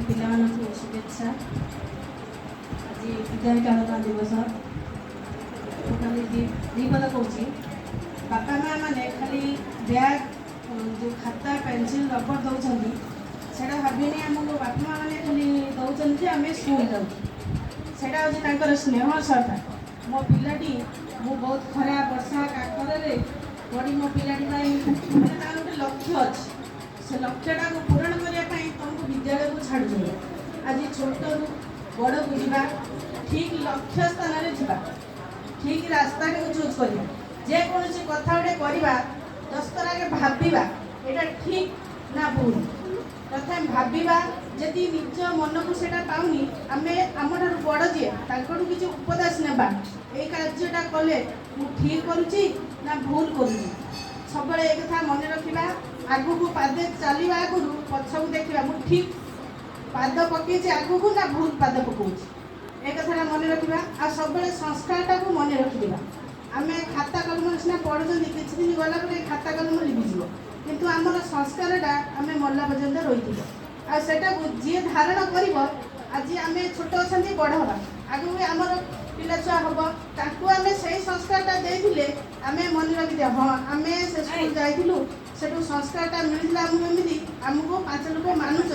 ପିଲାମାନଙ୍କୁ शुभेच्छा। आज विद्यालय चालना दिवस खाली दी पद कौची बापा माँ मैंने खाली बैग जो खाता पेनसिल रबर दौरान से भाविनी आमको बापा माँ मैंने खाली दौरान कि आम स्कूल जाऊँ से स्नेह श्रद्धा मो पिलाटी मु बहुत खरा वर्षा काकरे पड़ी मो पिलाटी गोटे लक्ष्य अच्छे से लक्ष्यटा को पूरण करने तुमको विद्यालय को छाड़ आज छोट रु बड़ को जा ठीक लक्ष्य स्थान जा ठीक रास्ता को चूज करवा जेकोसी कथा गोटे करवा 10 थर आगे भाबा यहाँ ठीक ना भूल प्रथम भाबा जदि निज मन को सेटा पाऊनी आम आम बड़ जी किसी उपदेश नेबा ये कार्यटा कले मु ठीक करुच्ची ना भूल करुच्ची सब एक कथा मन रखा आगू को पादे चलवा आगु पछक देखा मु ठीक पाद पकई आगू को ना भूल पाद पकाऊँच एक कथा मन रखा आ सब संस्कारटा को मन रखा आम खाता कलम सीना पढ़ुं किसी दिन गला खाता कलम लिभिज किंतु आमर संस्कारटा आम मरला पर्यंत रही आटा जी धारण कर आज आम छोट अच्छा बड़ हाँ आगू आमर पिला छुआ हम आम से संस्कारटा देते आम मन रखी हाँ आम से स्कूल जाइलु से संस्कारटा मिलता आमको एमती आमको 5 लोग मानुंट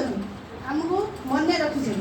आमको मन रखी